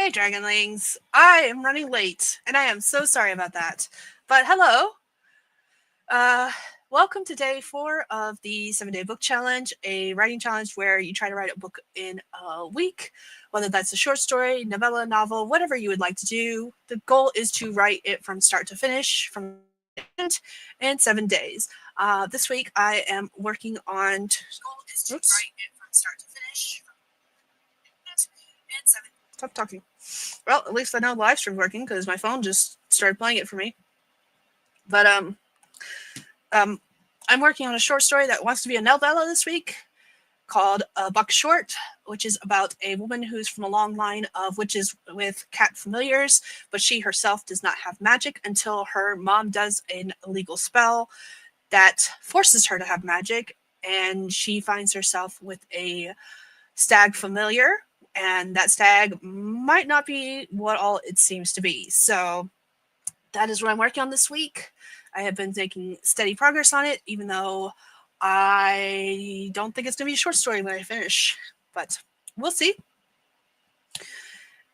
Hey, Dragonlings. I am running late, and I am so sorry about that. But hello. Uh, Welcome to day 4 of the 7-day book challenge, a writing challenge where you try to write a book in a week, whether that's a short story, novella, novel, whatever you would like to do. The goal is to write it from start to finish, from in 7 days. This week I am working on. Oops. Stop talking. Well, at least I know the live stream's working because my phone just started playing it for me. But I'm working on a short story that wants to be a novella this week called Buck Short, which is about a woman who's from a long line of witches with cat familiars, but she herself does not have magic until her mom does an illegal spell that forces her to have magic, and she finds herself with a stag familiar, and that stag might not be what all it seems to be. So that is what I'm working on this week. I have been making steady progress on it, even though I don't think it's going to be a short story when I finish, but we'll see.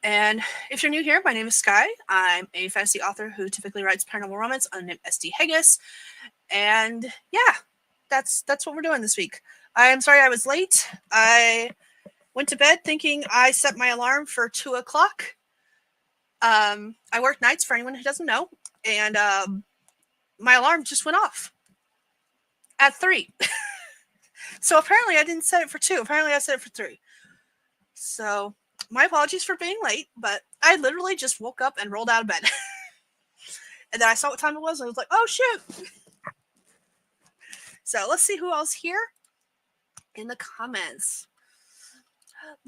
And if you're new here, my name is Skye. I'm a fantasy author who typically writes paranormal romance under the name SD Hegyes. And yeah, that's what we're doing this week. I'm sorry I was late. I went to bed thinking I set my alarm for 2 o'clock. I work nights, for anyone who doesn't know, and my alarm just went off at 3. So apparently I didn't set it for 2. Apparently I set it for 3. So my apologies for being late, but I literally just woke up and rolled out of bed. And then I saw what time it was, and I was like, oh, shoot. So let's see who else here in the comments.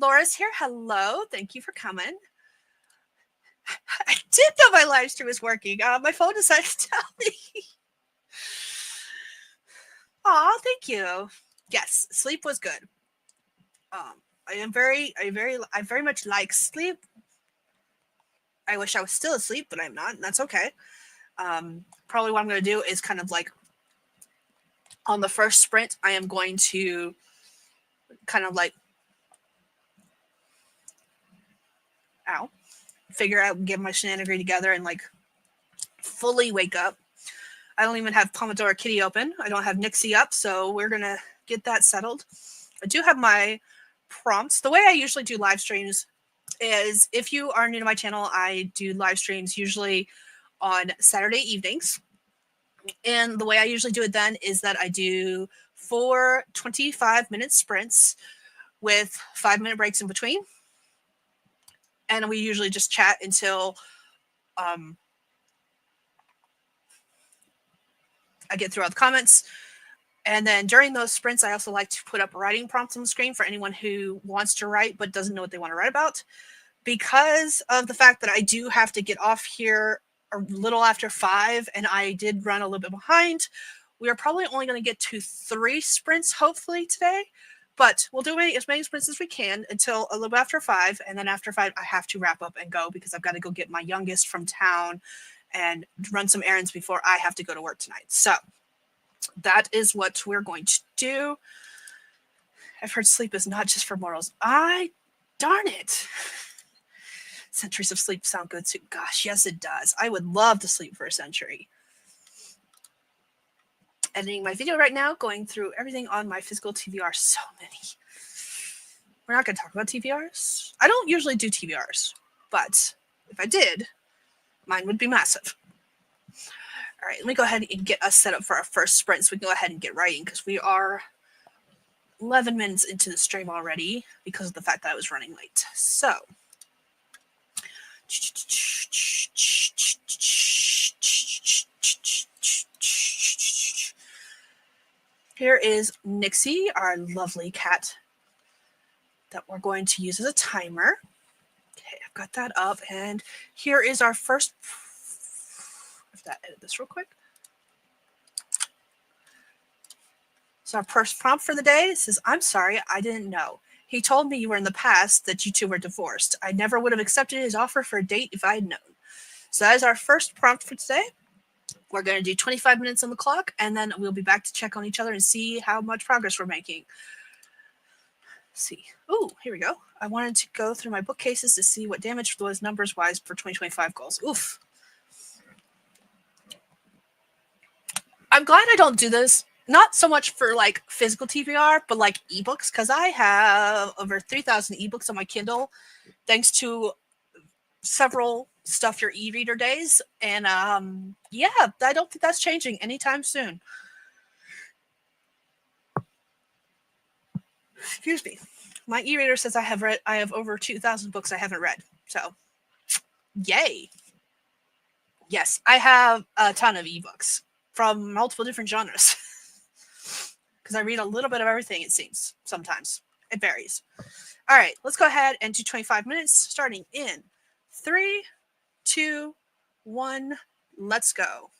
Laura's here. Hello. Thank you for coming. I did know my live stream was working. My phone decided to tell me. Aw, thank you. Yes, sleep was good. I very much like sleep. I wish I was still asleep, but I'm not, and that's okay. Probably what I'm going to do is kind of like on the first sprint, I am going to kind of like, figure out, get my shenanigans together, and like fully wake up. I don't even have Pomodoro Kitty open. I don't have Nixie up, so we're going to get that settled. I do have my prompts. The way I usually do live streams is, if you are new to my channel, I do live streams usually on Saturday evenings. And the way I usually do it then is that I do 4 25-minute sprints with 5-minute breaks in between. And we usually just chat until I get through all the comments. And then during those sprints, I also like to put up writing prompts on the screen for anyone who wants to write but doesn't know what they want to write about. Because of the fact that I do have to get off here a little after 5, and I did run a little bit behind, we are probably only going to get to 3 sprints, hopefully, today. But we'll do as many sprints as we can until a little bit after 5, and then after 5, I have to wrap up and go because I've got to go get my youngest from town and run some errands before I have to go to work tonight. So that is what we're going to do. I've heard sleep is not just for mortals. Darn it. Centuries of sleep sound good too. Gosh, yes, it does. I would love to sleep for a century. Editing my video right now, going through everything on my physical TVR. So many. We're not going to talk about TVRs. I don't usually do TVRs, but if I did, mine would be massive. All right, let me go ahead and get us set up for our first sprint so we can go ahead and get writing, because we are 11 minutes into the stream already because of the fact that I was running late. So here is Nixie, our lovely cat that we're going to use as a timer. Okay, I've got that up, and here is our first. I have to edit this real quick. So our first prompt for the day says, "I'm sorry, I didn't know. He told me you were in the past that you two were divorced. I never would have accepted his offer for a date if I had known." So that is our first prompt for today. We're going to do 25 minutes on the clock, and then we'll be back to check on each other and see how much progress we're making. see. Ooh, here we go. I wanted to go through my bookcases to see what damage was numbers wise for 2025 goals. Oof. I'm glad I don't do this. Not so much for like physical TBR, but like ebooks, because I have over 3,000 ebooks on my Kindle, thanks to several Stuff Your e-reader days. And yeah, I don't think that's changing anytime soon. Excuse me. My e-reader says I have over 2,000 books I haven't read. So, yay. Yes, I have a ton of ebooks from multiple different genres. Because I read a little bit of everything, it seems. Sometimes. It varies. All right, let's go ahead and do 25 minutes starting in 3, 2, 1. Let's go.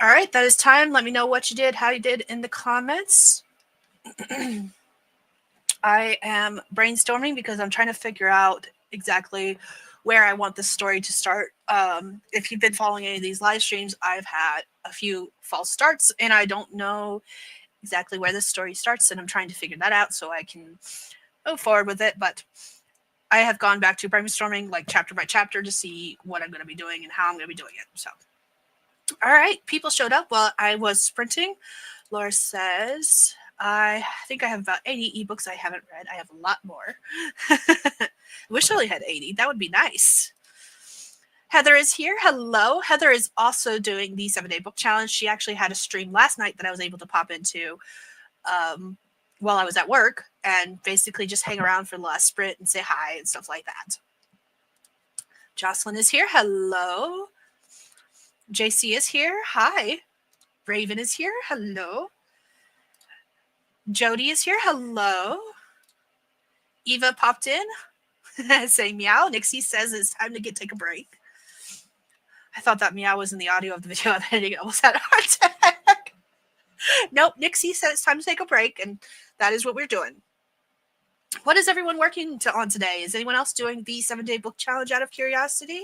All right, that is time. Let me know what you did, how you did in the comments. I am brainstorming because I'm trying to figure out exactly where I want this story to start. If you've been following any of these live streams, I've had a few false starts, and I don't know exactly where this story starts, and I'm trying to figure that out so I can move forward with it. But I have gone back to brainstorming like chapter by chapter to see what I'm going to be doing and how I'm going to be doing it. So, all right, people showed up while I was sprinting. Laura says, I think I have about 80 ebooks I haven't read. I have a lot more. I wish I only had 80. That would be nice. Heather is here. Hello. Heather is also doing the 7-day book challenge. She actually had a stream last night that I was able to pop into while I was at work and basically just hang around for the last sprint and say hi and stuff like that. Jocelyn is here. Hello. JC is here. Hi. Raven is here. Hello. Jody is here. Hello. Eva popped in saying meow. Nixie says it's time to take a break. I thought that meow was in the audio of the video. I almost had a heart attack. Nope. Nixie said it's time to take a break, and that is what we're doing. What is everyone working on today? Is anyone else doing the 7-day book challenge out of curiosity?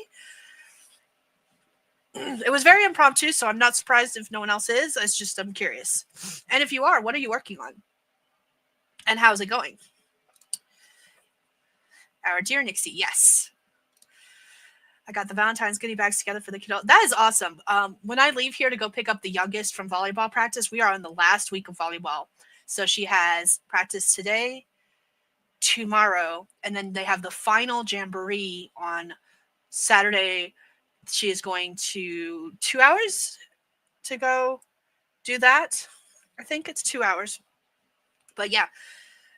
It was very impromptu, so I'm not surprised if no one else is. It's just I'm curious. And if you are, what are you working on? And how's it going? Our dear Nixie, yes. I got the Valentine's goodie bags together for the kiddo. That is awesome. When I leave here to go pick up the youngest from volleyball practice, we are on the last week of volleyball. So she has practice today, tomorrow, and then they have the final jamboree on Saturday. She is going to 2 hours to go do that. I think it's 2 hours. But yeah.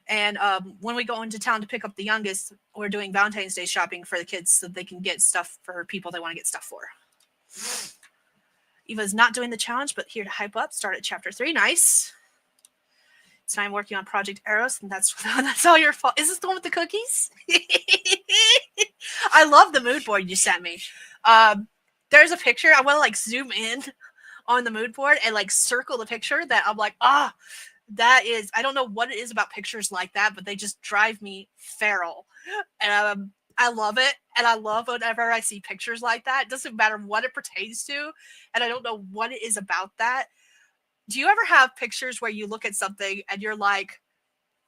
And when we go into town to pick up the youngest, we're doing Valentine's Day shopping for the kids so they can get stuff for people they want to get stuff for. Eva's not doing the challenge, but here to hype up. Start at chapter 3. Nice. So I'm working on Project Eros, and that's all your fault. Is this the one with the cookies? I love the mood board you sent me. There's a picture. I want to zoom in on the mood board and circle the picture that I'm like, that is, I don't know what it is about pictures like that, but they just drive me feral. And I love it. And I love whenever I see pictures like that. It doesn't matter what it pertains to. And I don't know what it is about that. Do you ever have pictures where you look at something and you're like,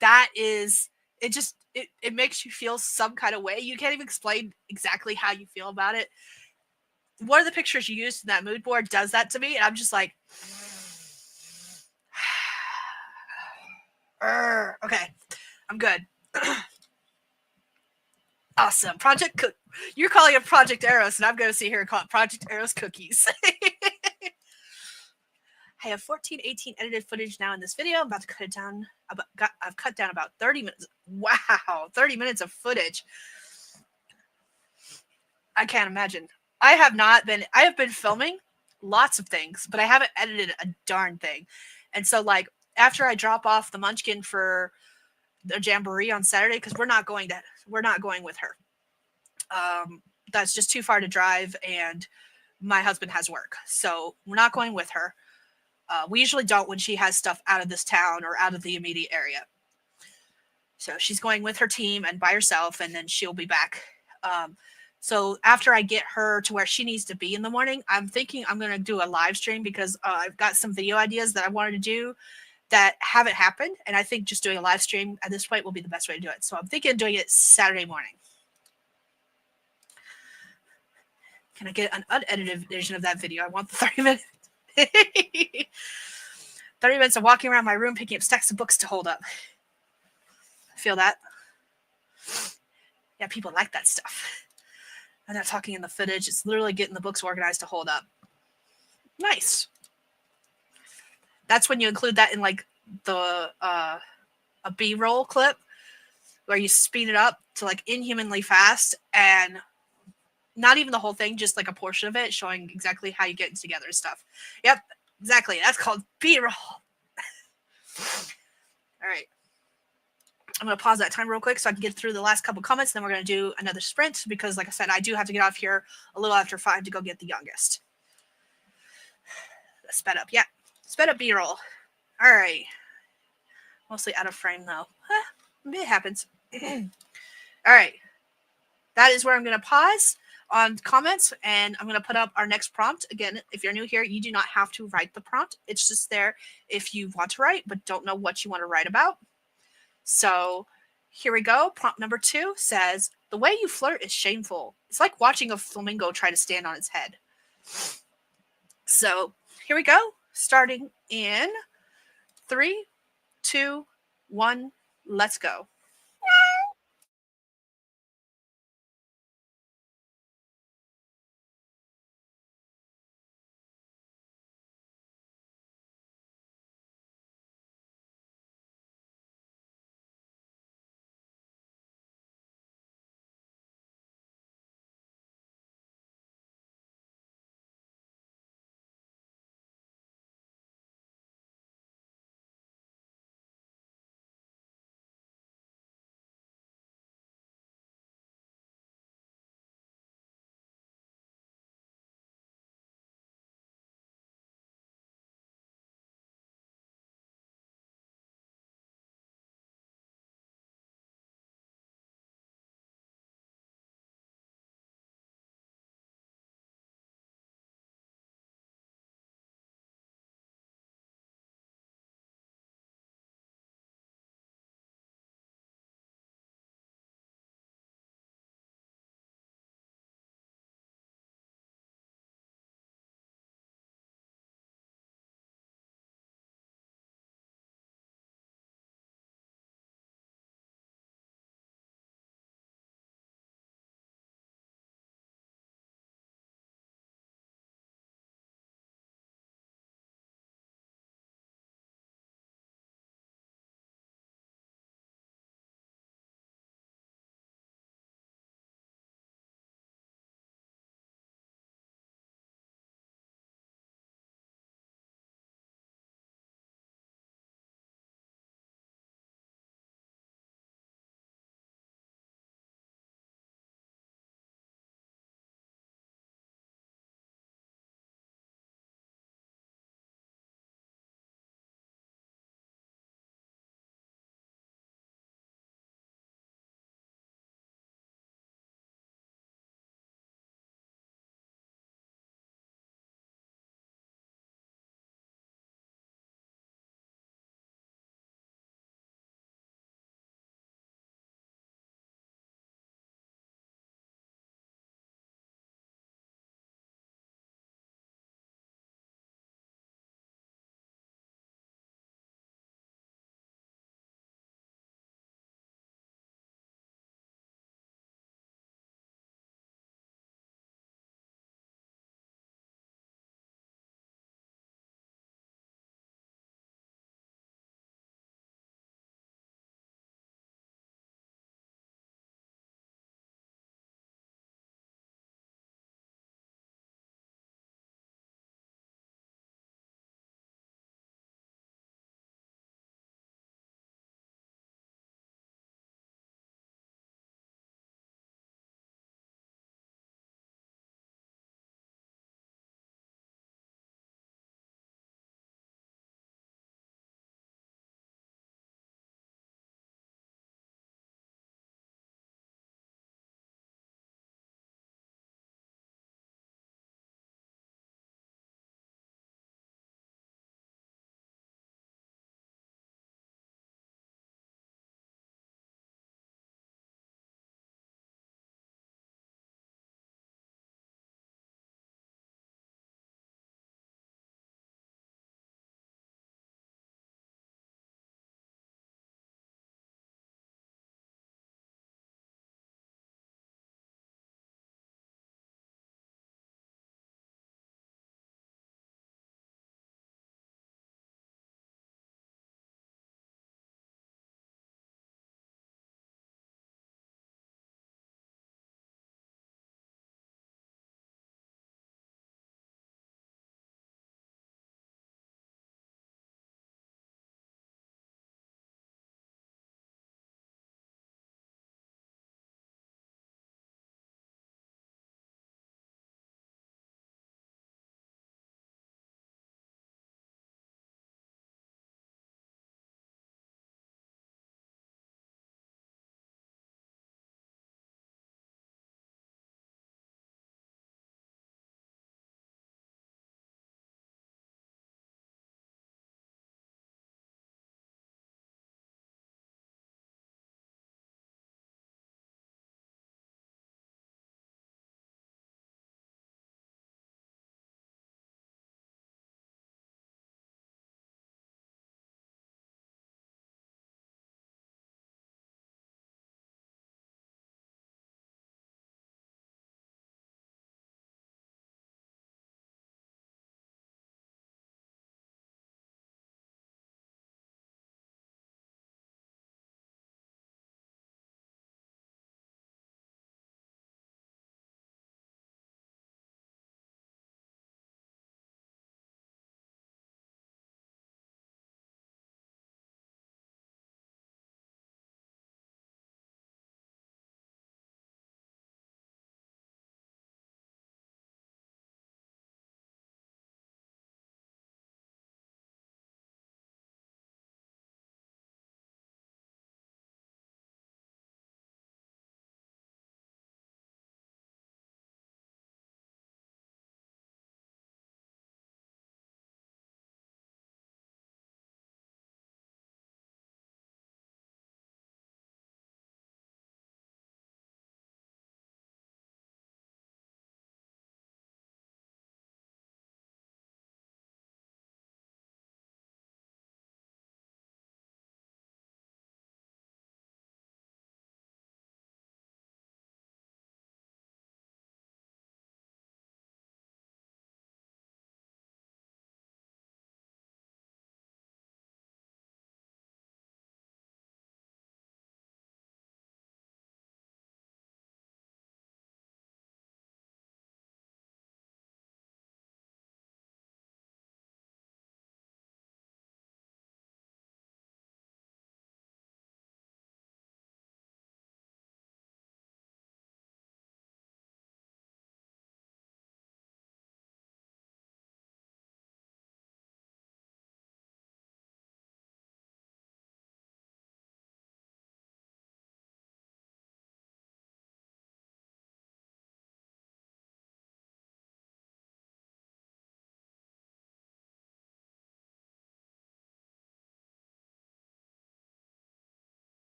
that is, it makes you feel some kind of way. You can't even explain exactly how you feel about it. One of the pictures you used in that mood board does that to me. And I'm just like, okay, I'm good. Awesome. You're calling it Project Eros, and I'm going to sit here and call it Project Eros Cookies. I have 18 edited footage now in this video. I'm about to cut it down. I've cut down about 30 minutes. Wow, 30 minutes of footage. I can't imagine. I have been filming lots of things, but I haven't edited a darn thing. And so after I drop off the munchkin for the jamboree on Saturday, because we're not going with her. That's just too far to drive, and my husband has work, so we're not going with her. We usually don't when she has stuff out of this town or out of the immediate area. So she's going with her team and by herself, and then she'll be back. So after I get her to where she needs to be in the morning, I'm thinking I'm going to do a live stream because I've got some video ideas that I wanted to do that haven't happened. And I think just doing a live stream at this point will be the best way to do it. So I'm thinking of doing it Saturday morning. Can I get an unedited version of that video? I want the 30 minutes. 30 minutes of walking around my room, picking up stacks of books to hold up. Feel that? Yeah, people like that stuff. I'm not talking in the footage. It's literally getting the books organized to hold up. Nice. That's when you include that in the a B-roll clip where you speed it up to inhumanly fast, and not even the whole thing, just a portion of it showing exactly how you get it together and stuff. Yep, exactly. That's called B-roll. All right. I'm going to pause that time real quick so I can get through the last couple comments. Then we're going to do another sprint because, like I said, I do have to get off here a little after 5 to go get the youngest. sped up. Yeah, sped up B-roll. All right. Mostly out of frame though. It happens. All right. That is where I'm going to pause on comments, and I'm going to put up our next prompt. Again, if you're new here, you do not have to write the prompt. It's just there if you want to write but don't know what you want to write about. So here we go. Prompt number 2 says, the way you flirt is shameful. It's like watching a flamingo try to stand on its head. So here we go. Starting in 3, 2, 1, let's go.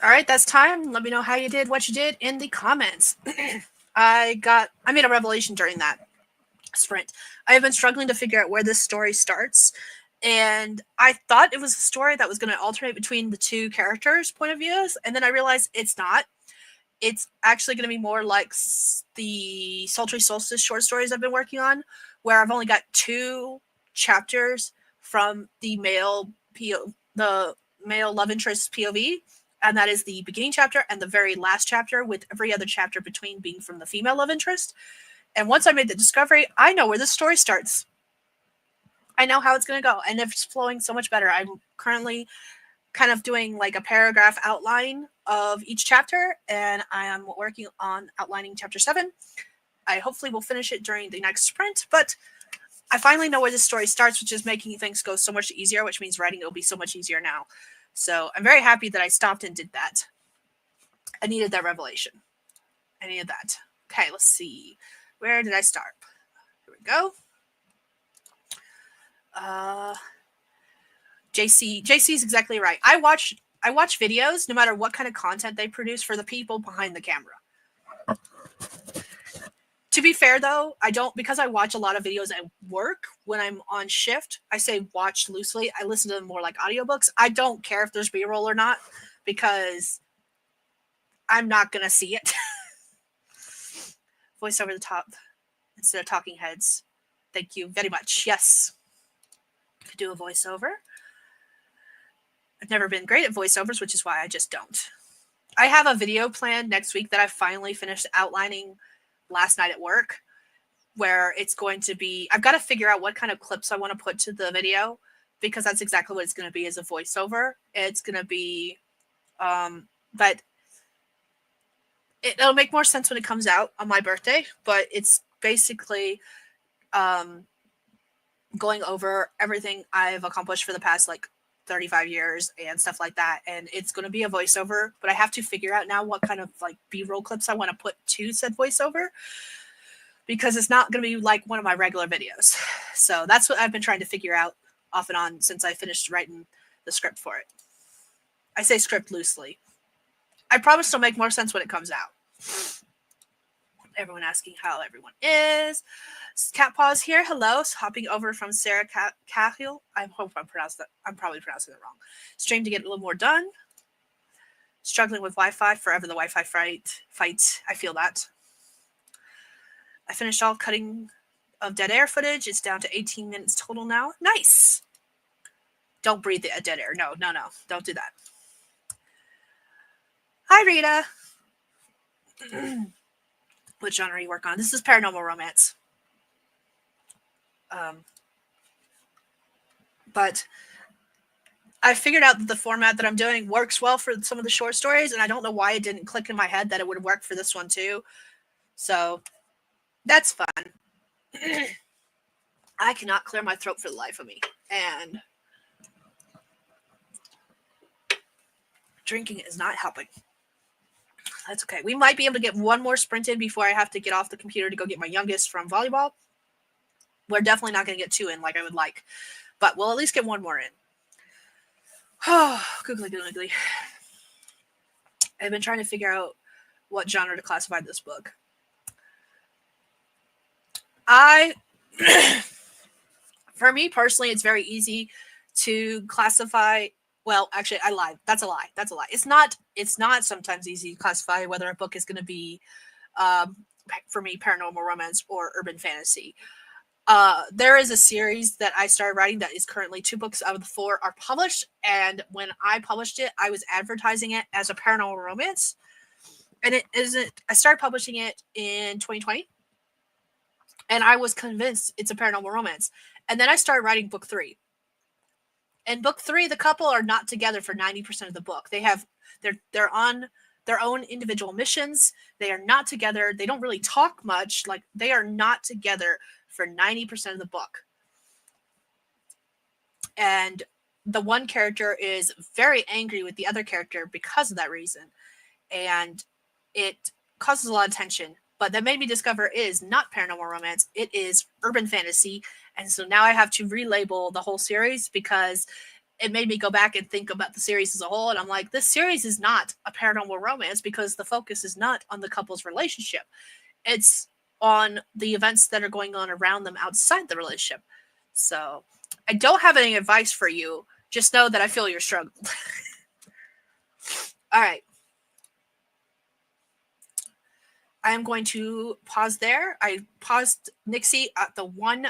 All right, that's time. Let me know how you did, what you did in the comments. I made a revelation during that sprint. I have been struggling to figure out where this story starts, and I thought it was a story that was going to alternate between the two characters' point of views, and then I realized it's not. It's actually going to be more like the Sultry Solstice short stories I've been working on, where I've only got 2 chapters from the male love interest POV, and that is the beginning chapter and the very last chapter, with every other chapter between being from the female love interest. And once I made the discovery, I know where the story starts. I know how it's going to go, and it's flowing so much better. I'm currently kind of doing like a paragraph outline of each chapter, and I am working on outlining chapter 7. I hopefully will finish it during the next sprint, but I finally know where this story starts, which is making things go so much easier, which means writing will be so much easier now. So I'm very happy that I stopped and did that. I needed that revelation. I needed that. Okay, let's see. Where did I start? Here we go. JC's exactly right. I watch videos no matter what kind of content they produce for the people behind the camera. To be fair though, I don't, because I watch a lot of videos at work when I'm on shift. I say watch loosely. I listen to them more like audiobooks. I don't care if there's B-roll or not, because I'm not gonna see it. Voice over the top instead of talking heads. Thank you very much. Yes. Could do a voiceover. I've never been great at voiceovers, which is why I just don't. I have a video plan next week that I finally finished outlining last night at work, where it's going to be, I've got to figure out what kind of clips I want to put to the video, because that's exactly what it's going to be as a voiceover. It's going to be, but it'll make more sense when it comes out on my birthday, but it's basically going over everything I've accomplished for the past like 35 years and stuff like that, and it's going to be a voiceover, but I have to figure out now what kind of like B-roll clips I want to put to said voiceover, because it's not going to be like one of my regular videos. So that's what I've been trying to figure out off and on since I finished writing the script for it. I say script loosely. I promise it'll make more sense when it comes out. Everyone asking how everyone is. Cat Paws here. Hello. Hopping over from Sarah Cahill. I hope I'm probably pronouncing it wrong. Stream to get a little more done. Struggling with Wi-Fi. Forever the Wi-Fi fight. I feel that. I finished all cutting of dead air footage. It's down to 18 minutes total now. Nice. Don't breathe a dead air. No. Don't do that. Hi, Rita. What genre are you work on? This is paranormal romance. But I figured out that the format that I'm doing works well for some of the short stories, and I don't know why it didn't click in my head that it would work for this one too. So that's fun. I cannot clear my throat for the life of me, and drinking is not helping. That's okay. We might be able to get one more sprint in before I have to get off the computer to go get my youngest from volleyball. We're definitely not going to get 2 in like I would like, but we'll at least get 1 more in. Oh, googly. I've been trying to figure out what genre to classify this book. For me personally, it's very easy to classify. Well, actually, I lied. That's a lie. It's not sometimes easy to classify whether a book is going to be, for me, paranormal romance or urban fantasy. There is a series that I started writing that is currently 2 books out of the 4 are published. And when I published it, I was advertising it as a paranormal romance. And it isn't. I started publishing it in 2020. And I was convinced it's a paranormal romance. And then I started writing book 3. In book 3, the couple are not together for 90% of the book. They're on their own individual missions. They are not together. They don't really talk much. Like, they are not together for 90% of the book. And the one character is very angry with the other character because of that reason. And it causes a lot of tension. But that made me discover it is not paranormal romance. It is urban fantasy. And so now I have to relabel the whole series because it made me go back and think about the series as a whole. And I'm like, this series is not a paranormal romance because the focus is not on the couple's relationship. It's on the events that are going on around them outside the relationship. So I don't have any advice for you. Just know that I feel your struggle. All right. I am going to pause there. I paused Nixie at the 1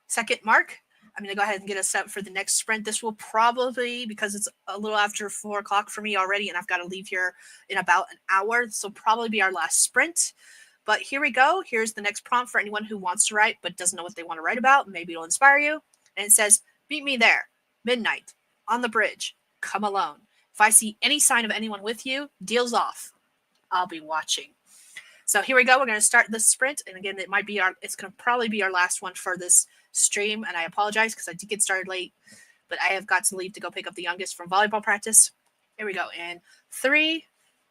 second mark. I'm going to go ahead and get us set for the next sprint. This will probably, because it's a little after 4 o'clock for me already, and I've got to leave here in about an hour. This will probably be our last sprint. But here we go. Here's the next prompt for anyone who wants to write but doesn't know what they want to write about. Maybe it'll inspire you. And it says, meet me there, midnight, on the bridge. Come alone. If I see any sign of anyone with you, deals off. I'll be watching. So here we go. We're going to start this sprint. And again, it's going to probably be our last one for this stream. And I apologize because I did get started late, but I have got to leave to go pick up the youngest from volleyball practice. Here we go. In 3,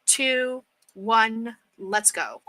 2, 1, let's go.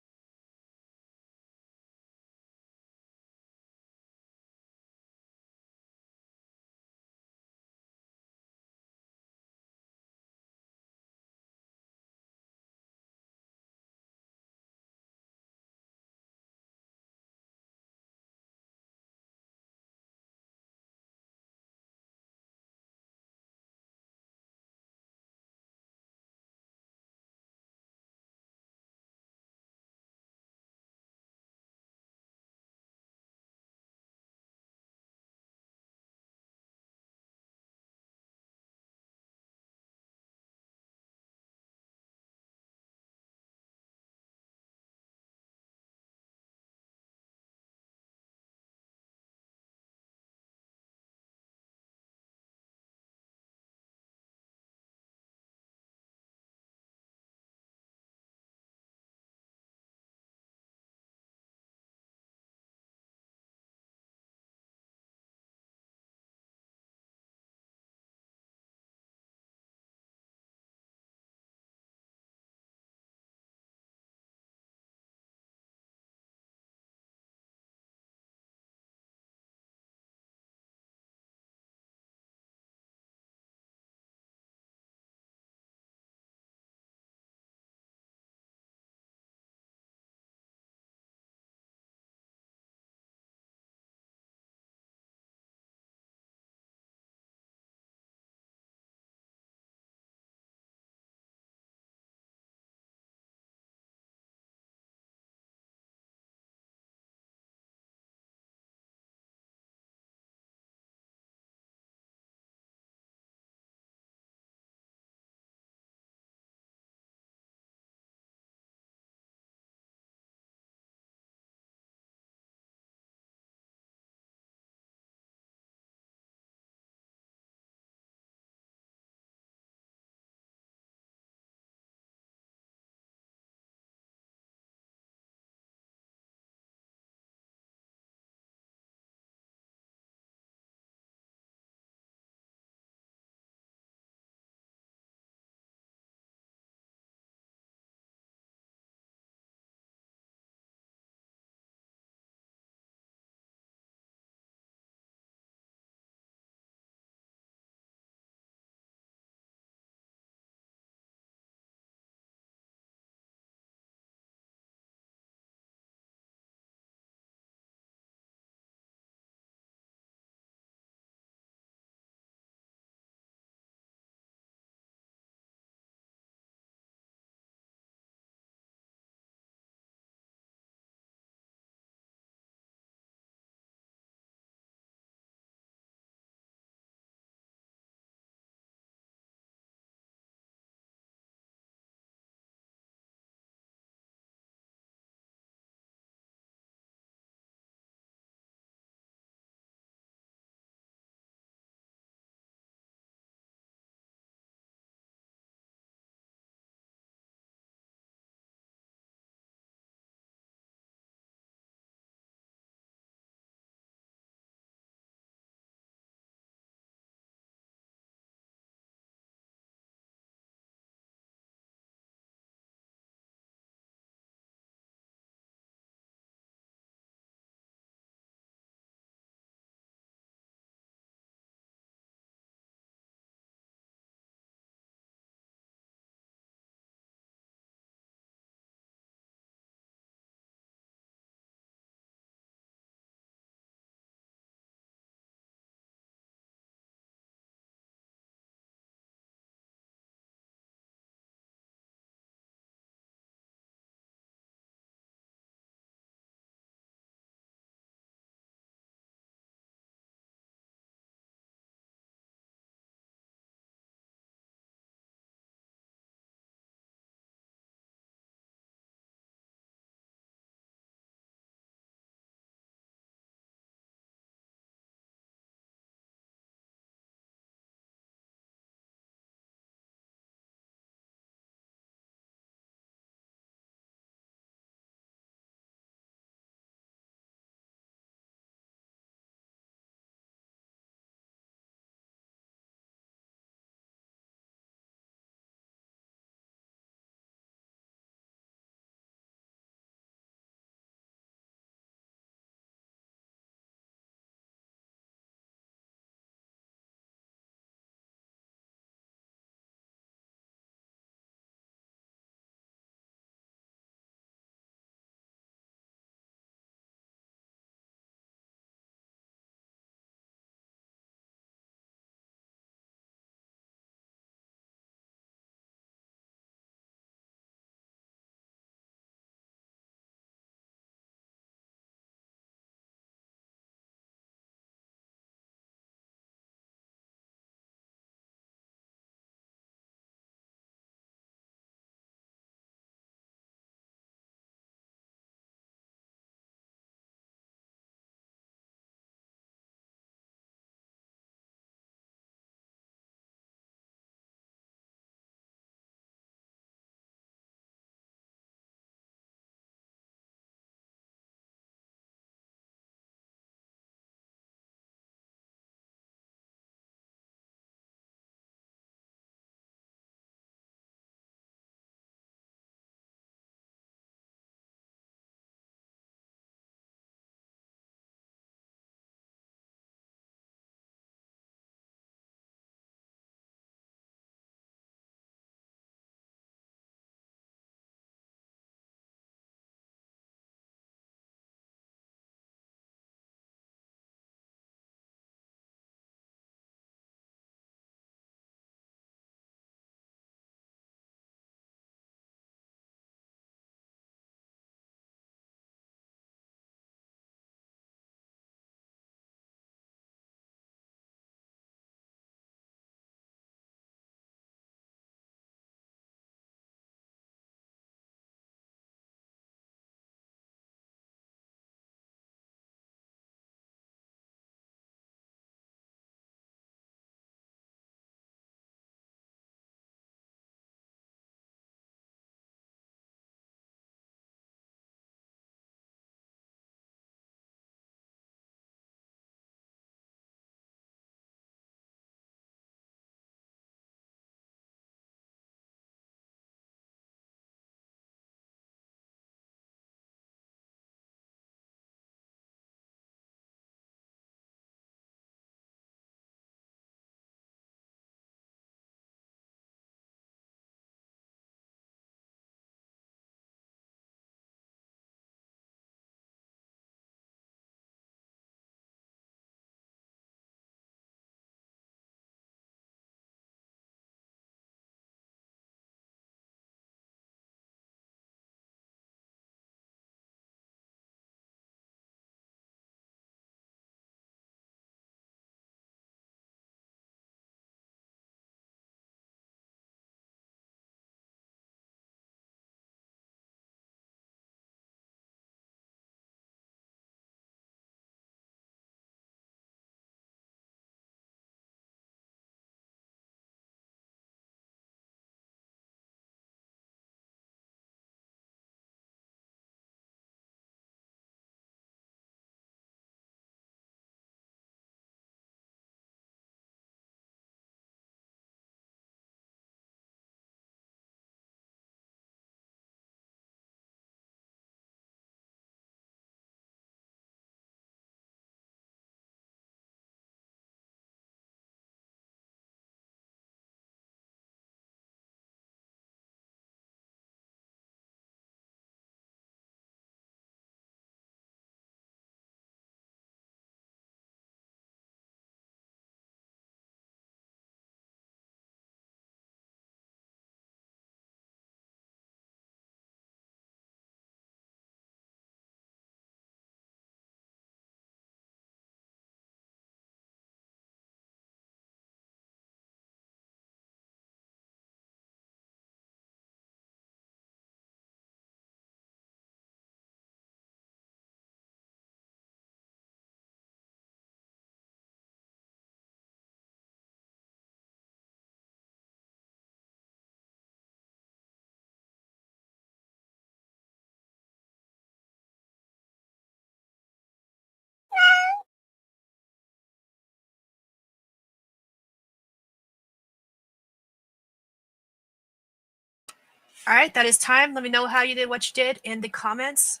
All right, that is time. Let me know how you did, what you did in the comments.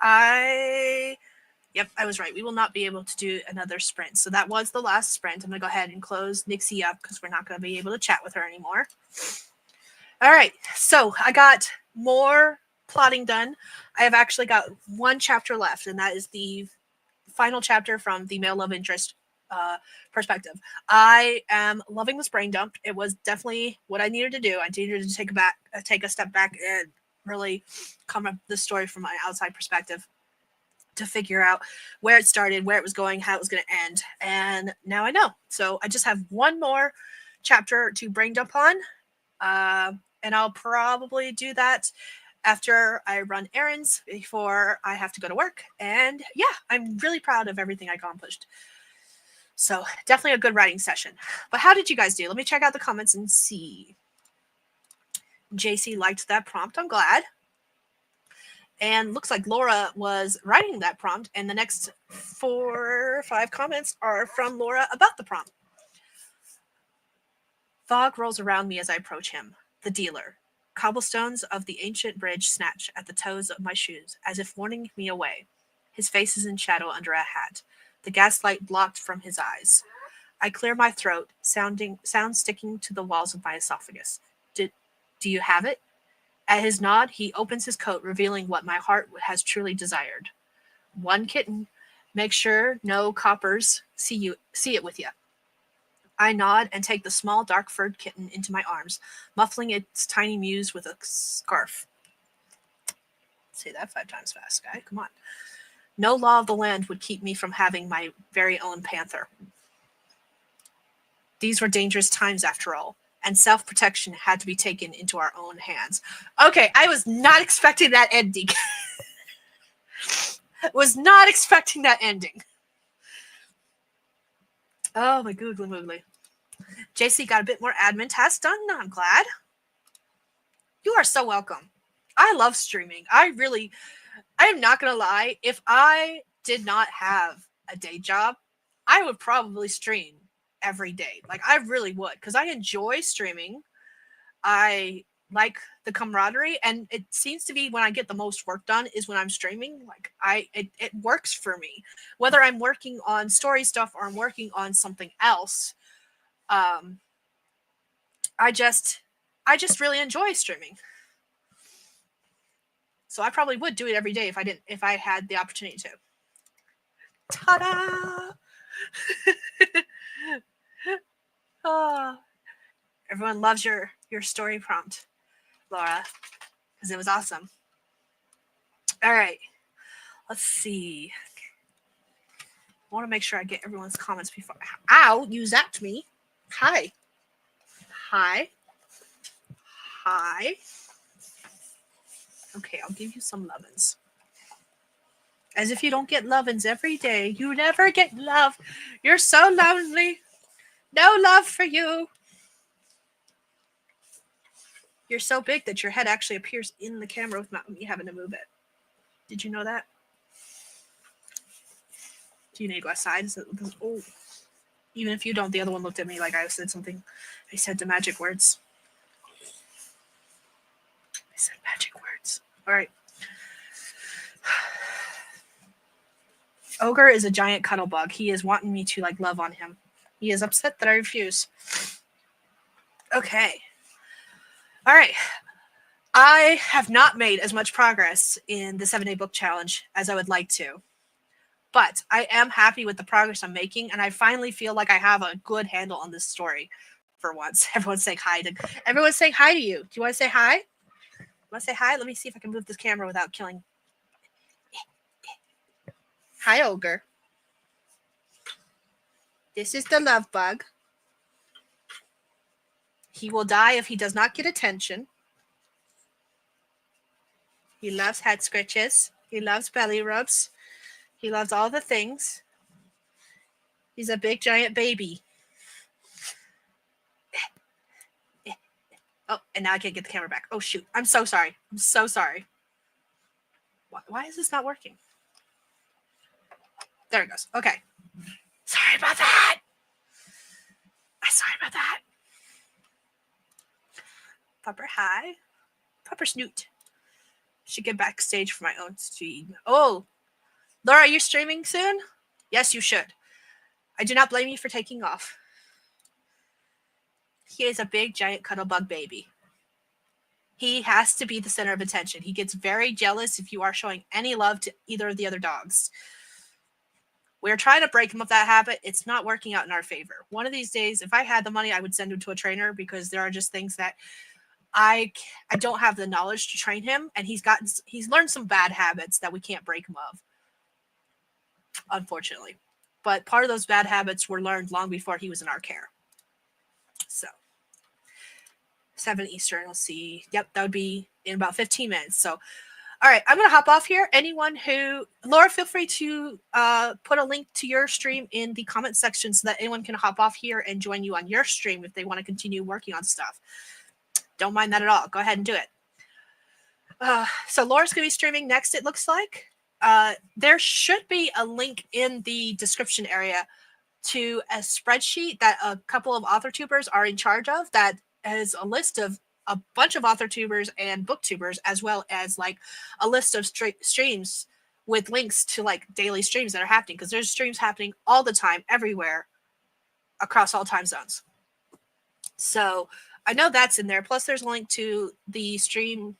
Yep, I was right. We will not be able to do another sprint. So that was the last sprint. I'm going to go ahead and close Nixie up because we're not going to be able to chat with her anymore. All right, so I got more plotting done. I have actually got one chapter left, and that is the final chapter from the male love interest perspective. I am loving this brain dump. It was definitely what I needed to do. I needed to take a step back and really come up the story from my outside perspective to figure out where it started, where it was going, how it was going to end. And now I know. So I just have one more chapter to brain dump on. And I'll probably do that after I run errands before I have to go to work. And yeah, I'm really proud of everything I accomplished. So definitely a good writing session. But how did you guys do? Let me check out the comments and see. JC liked that prompt. I'm glad. And looks like Laura was writing that prompt. And the next 4 or 5 comments are from Laura about the prompt. Fog rolls around me as I approach him, the dealer. Cobblestones of the ancient bridge snatch at the toes of my shoes, as if warning me away. His face is in shadow under a hat, the gaslight blocked from his eyes. I clear my throat, sound sticking to the walls of my esophagus. Do you have it? At his nod, he opens his coat, revealing what my heart has truly desired. One kitten. Make sure no coppers see it with you. I nod and take the small, dark-furred kitten into my arms, muffling its tiny mews with a scarf. Say that 5 times fast, Skye. Come on. No law of the land would keep me from having my very own panther. These were dangerous times, after all, and self-protection had to be taken into our own hands. Okay, I was not expecting that ending. Was not expecting that ending. Oh, my googly moogly. JC got a bit more admin tasks done. I'm glad. You are so welcome. I love streaming. I am not going to lie. If I did not have a day job, I would probably stream every day. Like, I really would, because I enjoy streaming. I like the camaraderie, and it seems to be when I get the most work done is when I'm streaming. Like, it works for me. Whether I'm working on story stuff or I'm working on something else, I just really enjoy streaming. So I probably would do it every day if I had the opportunity to. Ta-da! Oh, everyone loves your story prompt, Laura, because it was awesome. All right, let's see. I want to make sure I get everyone's comments before. Ow! You zapped me. Hi. Hi. Hi. Okay, I'll give you some lovin's. As if you don't get lovin's every day. You never get love. You're so lonely. No love for you. You're so big that your head actually appears in the camera without me having to move it. Did you know that? Do you need to go outside? Oh. Even if you don't, the other one looked at me like I said something. I said the magic words. I said magic words. All right. Ogre is a giant cuddle bug. He is wanting me to love on him. He is upset that I refuse. Okay. All right. I have not made as much progress in the 7-day book challenge as I would like to. But I am happy with the progress I'm making, and I finally feel like I have a good handle on this story for once. Everyone's saying hi to you. Do you want to say hi? Want to say hi? Let me see if I can move this camera without killing. Hi, Ogre. This is the love bug. He will die if he does not get attention. He loves head scratches. He loves belly rubs. He loves all the things. He's a big, giant baby. Oh, and now I can't get the camera back. Oh, shoot. I'm so sorry. I'm so sorry. Why is this not working? There it goes. Okay. Sorry about that. Sorry about that. Pupper, hi. Proper snoot. Should get backstage for my own stream. Oh, Laura, are you streaming soon? Yes, you should. I do not blame you for taking off. He is a big, giant cuddlebug baby. He has to be the center of attention. He gets very jealous if you are showing any love to either of the other dogs. We're trying to break him of that habit. It's not working out in our favor. One of these days, if I had the money, I would send him to a trainer because there are just things that I don't have the knowledge to train him, and he's learned some bad habits that we can't break him of, unfortunately. But part of those bad habits were learned long before he was in our care. So 7 Eastern, let's see. Yep, that would be in about 15 minutes. So, all right, I'm going to hop off here. Anyone who, Laura, feel free to put a link to your stream in the comment section so that anyone can hop off here and join you on your stream if they want to continue working on stuff. Don't mind that at all. Go ahead and do it. So Laura's going to be streaming next, it looks like. There should be a link in the description area to a spreadsheet that a couple of author tubers are in charge of that has a list of a bunch of author tubers and booktubers, as well as like a list of streams with links to like daily streams that are happening, because there's streams happening all the time, everywhere, across all time zones. So I know that's in there. Plus there's a link to the stream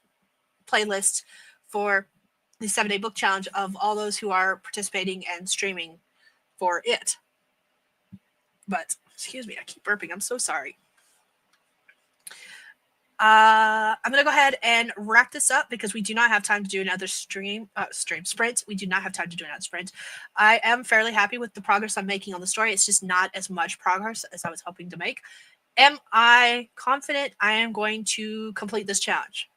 playlist for the 7-Day Book Challenge of all those who are participating and streaming for it. But, excuse me, I keep burping. I'm so sorry. I'm going to go ahead and wrap this up because we do not have time to do another stream sprint. We do not have time to do another sprint. I am fairly happy with the progress I'm making on the story. It's just not as much progress as I was hoping to make. Am I confident I am going to complete this challenge?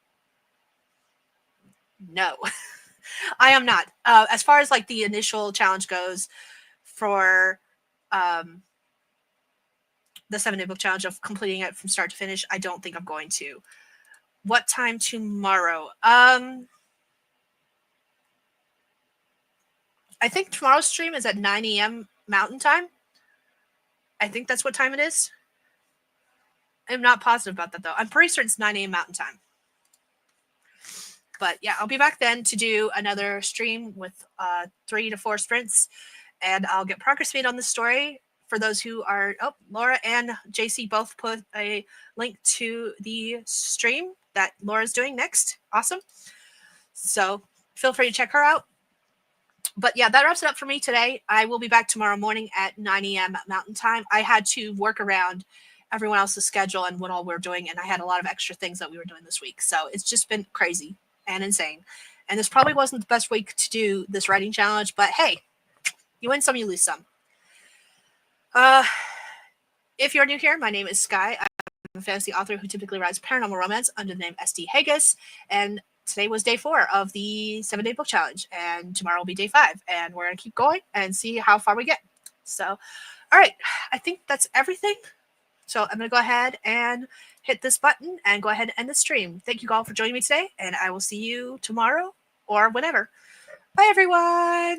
No, I am not. As far as like the initial challenge goes for the 7-Day Book Challenge of completing it from start to finish, I don't think I'm going to. What time tomorrow? I think tomorrow's stream is at 9 a.m. Mountain Time. I think that's what time it is. I'm not positive about that, though. I'm pretty certain it's 9 a.m. Mountain Time. But yeah, I'll be back then to do another stream with 3 to 4 sprints, and I'll get progress made on the story. For those who are, Laura and JC both put a link to the stream that Laura's doing next. Awesome. So feel free to check her out. But yeah, that wraps it up for me today. I will be back tomorrow morning at 9 a.m. Mountain Time. I had to work around everyone else's schedule and what all we're doing, and I had a lot of extra things that we were doing this week. So it's just been crazy and insane. And this probably wasn't the best week to do this writing challenge, but hey, you win some, you lose some. If you're new here, my name is Skye. I'm a fantasy author who typically writes paranormal romance under the name SD Hegyes, and today was day 4 of the 7-Day Book Challenge, and tomorrow will be day 5, and we're going to keep going and see how far we get. So, all right, I think that's everything. So I'm going to go ahead and hit this button and go ahead and end the stream. Thank you all for joining me today, and I will see you tomorrow or whenever. Bye, everyone.